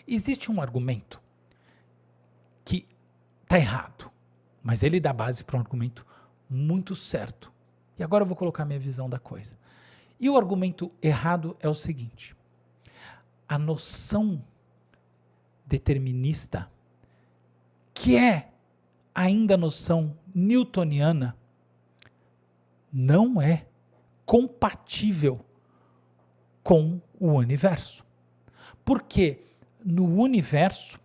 Existe um argumento que está errado, mas ele dá base para um argumento muito certo. E agora eu vou colocar minha visão da coisa. E o argumento errado é o seguinte: a noção determinista, que é ainda a noção newtoniana, não é compatível com o universo. Porque no universo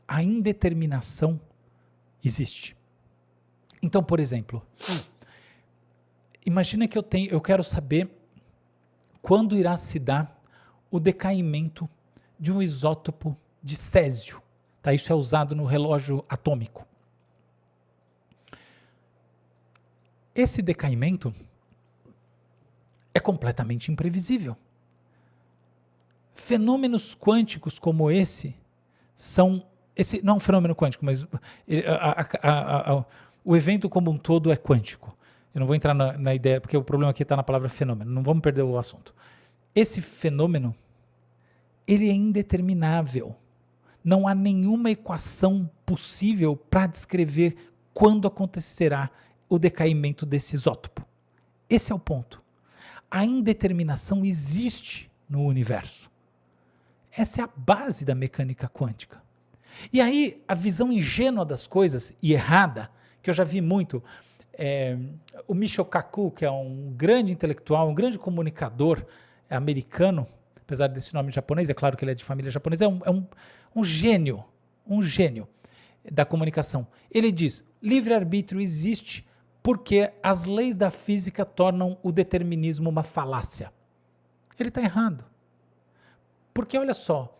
a indeterminação existe. Então, por exemplo, imagina que eu quero saber quando irá se dar o decaimento de um isótopo de césio. Tá? Isso é usado no relógio atômico. Esse decaimento é completamente imprevisível. Fenômenos quânticos como esse não é um fenômeno quântico, mas o evento como um todo é quântico. Eu não vou entrar na ideia, porque o problema aqui está na palavra fenômeno, não vamos perder o assunto. Esse fenômeno, ele é indeterminável. Não há nenhuma equação possível para descrever quando acontecerá o decaimento desse isótopo. Esse é o ponto. A indeterminação existe no universo. Essa é a base da mecânica quântica. E aí, a visão ingênua das coisas, e errada, que eu já vi muito, o Michio Kaku, que é um grande intelectual, um grande comunicador americano, apesar desse nome japonês, é claro que ele é de família japonesa, é um gênio da comunicação. Ele diz: livre-arbítrio existe porque as leis da física tornam o determinismo uma falácia. Ele está errado. Porque, olha só,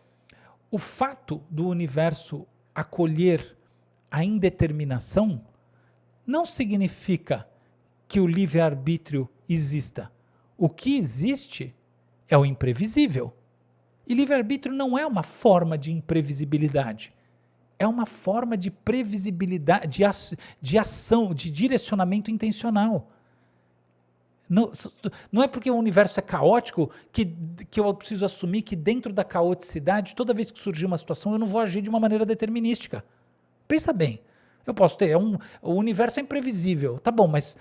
o fato do universo acolher a indeterminação não significa que o livre-arbítrio exista. O que existe é o imprevisível. E livre-arbítrio não é uma forma de imprevisibilidade. É uma forma de previsibilidade, de ação, de direcionamento intencional. Não é porque o universo é caótico que eu preciso assumir que dentro da caoticidade, toda vez que surgir uma situação, eu não vou agir de uma maneira determinística. Pensa bem. Eu posso ter, o universo é imprevisível, tá bom, mas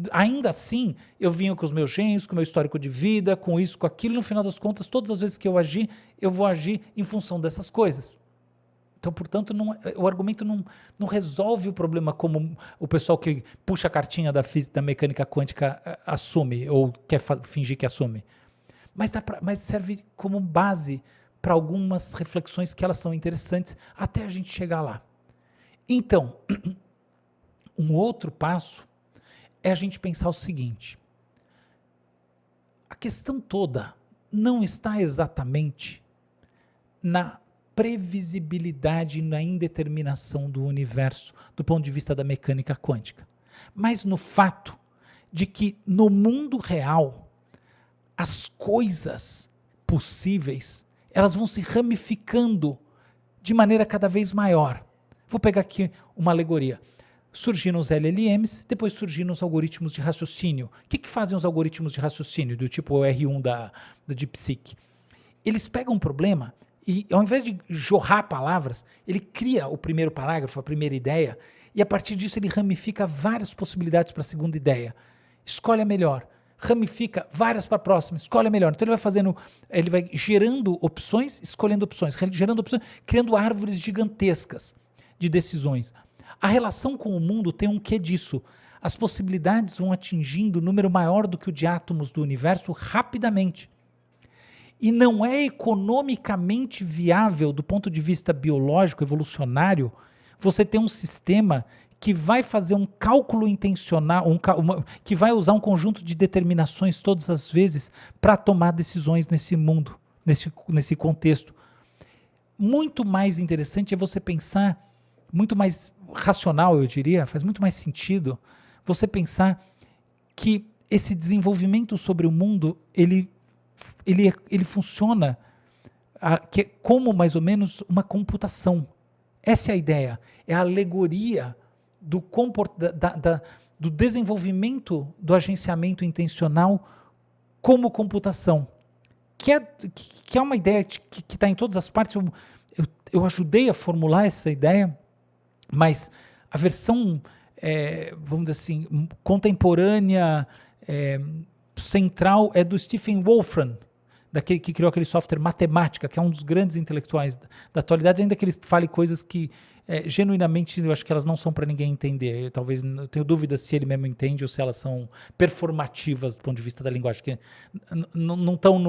ainda assim eu vinha com os meus genes, com o meu histórico de vida, com isso, com aquilo, no final das contas, todas as vezes que eu agir, eu vou agir em função dessas coisas. Então, portanto, o argumento não resolve o problema como o pessoal que puxa a cartinha da mecânica quântica assume, ou quer fingir que assume. Mas serve como base para algumas reflexões que elas são interessantes até a gente chegar lá. Então, um outro passo é a gente pensar o seguinte: a questão toda não está exatamente na previsibilidade e na indeterminação do universo do ponto de vista da mecânica quântica, mas no fato de que no mundo real as coisas possíveis elas vão se ramificando de maneira cada vez maior. Vou pegar aqui uma alegoria. Surgiram os LLMs, depois surgiram os algoritmos de raciocínio. O que fazem os algoritmos de raciocínio do tipo R1 da DeepSeek? Eles pegam um problema e, ao invés de jorrar palavras, ele cria o primeiro parágrafo, a primeira ideia, e a partir disso ele ramifica várias possibilidades para a segunda ideia. Escolhe a melhor. Ramifica várias para a próxima, escolhe a melhor. Então ele vai gerando opções, escolhendo opções, gerando opções, criando árvores gigantescas de decisões. A relação com o mundo tem um quê disso? As possibilidades vão atingindo um número maior do que o de átomos do universo rapidamente. E não é economicamente viável, do ponto de vista biológico, evolucionário, você ter um sistema que vai fazer um cálculo intencional, que vai usar um conjunto de determinações todas as vezes para tomar decisões nesse mundo, nesse contexto. Muito mais interessante é você pensar, muito mais racional, eu diria, faz muito mais sentido você pensar que esse desenvolvimento sobre o mundo, ele funciona como mais ou menos uma computação. Essa é a ideia, é a alegoria do desenvolvimento do agenciamento intencional como computação. que é uma ideia que está em todas as partes. Eu ajudei a formular essa ideia, mas a versão, vamos dizer assim, contemporânea, central, é do Stephen Wolfram, daquele que criou aquele software Matemática, que é um dos grandes intelectuais da atualidade, ainda que ele fale coisas que genuinamente eu acho que elas não são para ninguém entender. Eu tenho dúvidas se ele mesmo entende ou se elas são performativas do ponto de vista da linguagem, que não estão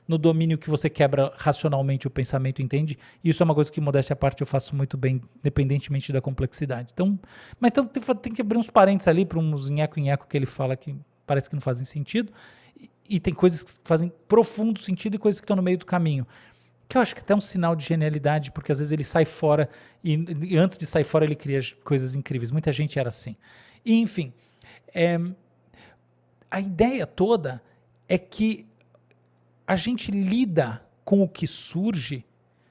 no domínio que você quebra racionalmente o pensamento, entende? E isso é uma coisa que, modéstia à parte, eu faço muito bem, independentemente da complexidade. Mas tem que abrir uns parênteses ali para uns nheco-nheco que ele fala que parece que não fazem sentido, e tem coisas que fazem profundo sentido e coisas que estão no meio do caminho. Que eu acho que até é um sinal de genialidade, porque às vezes ele sai fora e antes de sair fora ele cria coisas incríveis. Muita gente era assim. E, enfim, a ideia toda é que a gente lida com o que surge,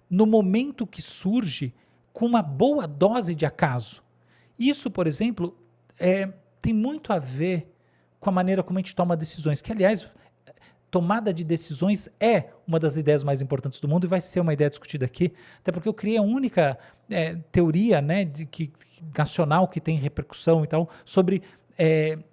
no momento que surge, com uma boa dose de acaso. Isso, por exemplo, tem muito a ver com a maneira como a gente toma decisões, que, aliás, tomada de decisões é uma das ideias mais importantes do mundo e vai ser uma ideia discutida aqui, até porque eu criei a única teoria, né, nacional que tem repercussão e tal, sobre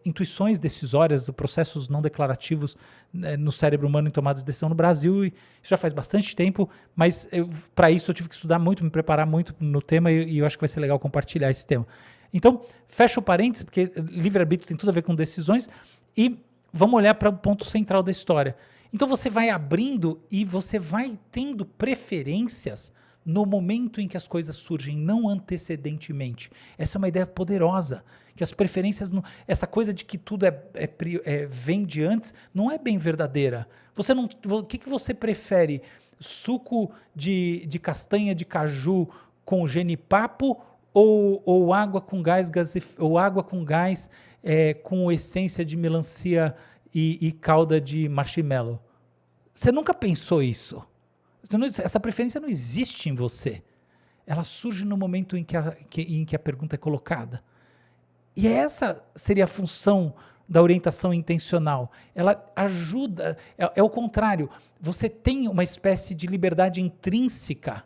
intuições decisórias, processos não declarativos no cérebro humano em tomadas de decisão no Brasil, e isso já faz bastante tempo, mas para isso eu tive que estudar muito, me preparar muito no tema e eu acho que vai ser legal compartilhar esse tema. Então, fecha o parênteses, porque livre-arbítrio tem tudo a ver com decisões, e vamos olhar para o ponto central da história. Então você vai abrindo e você vai tendo preferências no momento em que as coisas surgem, não antecedentemente. Essa é uma ideia poderosa, que as preferências, essa coisa de que tudo vem de antes, não é bem verdadeira. O que você prefere? Suco de castanha de caju com genipapo ou água com gás, ou água com gás com essência de melancia e calda de marshmallow? Você nunca pensou isso? Essa preferência não existe em você. Ela surge no momento em que a pergunta é colocada. E essa seria a função da orientação intencional. Ela ajuda, é o contrário. Você tem uma espécie de liberdade intrínseca.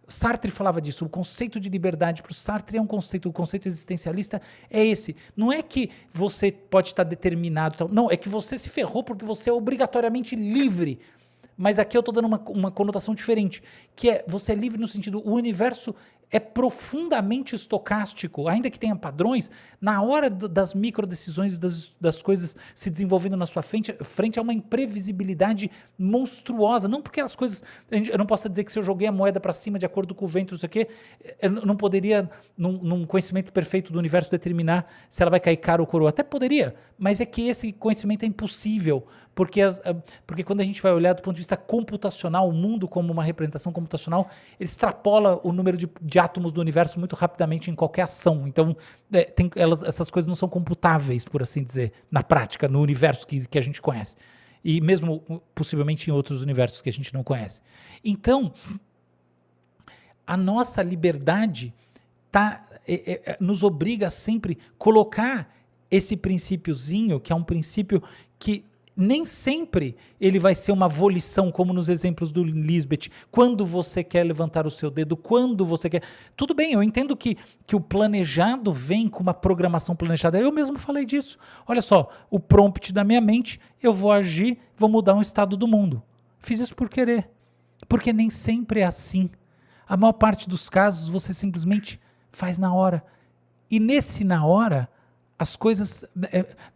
Sartre falava disso, o conceito de liberdade para o Sartre o conceito existencialista é esse. Não é que você pode estar determinado, não, é que você se ferrou porque você é obrigatoriamente livre. Mas aqui eu estou dando uma conotação diferente, que é você é livre no sentido, o universo é profundamente estocástico, ainda que tenha padrões, na hora das microdecisões, das coisas se desenvolvendo na sua frente é uma imprevisibilidade monstruosa, não porque as coisas, eu não posso dizer que se eu joguei a moeda para cima de acordo com o vento, não sei o quê, eu não poderia, num conhecimento perfeito do universo, determinar se ela vai cair cara ou coroa, até poderia, mas é que esse conhecimento é impossível, porque quando a gente vai olhar do ponto de vista computacional, o mundo como uma representação computacional, ele extrapola o número de átomos do universo muito rapidamente em qualquer ação. Então, essas coisas não são computáveis, por assim dizer, na prática, no universo que a gente conhece. E mesmo, possivelmente, em outros universos que a gente não conhece. Então, a nossa liberdade nos obriga a sempre colocar esse princípiozinho, que é um princípio que nem sempre ele vai ser uma volição, como nos exemplos do Lisbeth, quando você quer levantar o seu dedo, quando você quer... Tudo bem, eu entendo que o planejado vem com uma programação planejada, eu mesmo falei disso. Olha só, o prompt da minha mente, eu vou agir, vou mudar um estado do mundo. Fiz isso por querer, porque nem sempre é assim. A maior parte dos casos você simplesmente faz na hora. E nesse na hora, as coisas,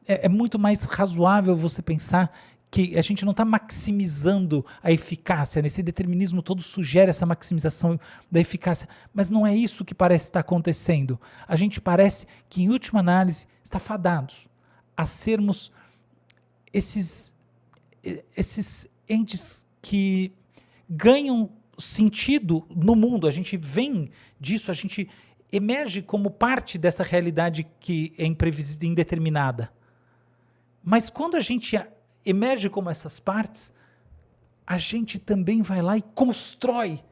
é muito mais razoável você pensar que a gente não está maximizando a eficácia, esse determinismo todo sugere essa maximização da eficácia, mas não é isso que parece estar acontecendo. A gente parece que, em última análise, está fadados a sermos esses entes que ganham sentido no mundo, a gente vem disso, a gente emerge como parte dessa realidade que é indeterminada. Mas quando a gente emerge como essas partes, a gente também vai lá e constrói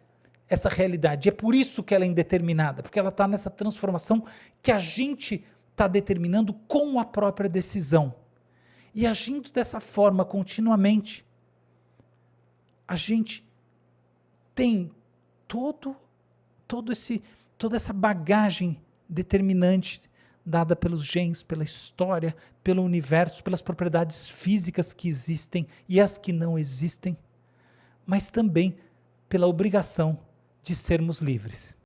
essa realidade. E é por isso que ela é indeterminada, porque ela está nessa transformação que a gente está determinando com a própria decisão. E agindo dessa forma continuamente, a gente tem toda essa bagagem determinante dada pelos genes, pela história, pelo universo, pelas propriedades físicas que existem e as que não existem, mas também pela obrigação de sermos livres.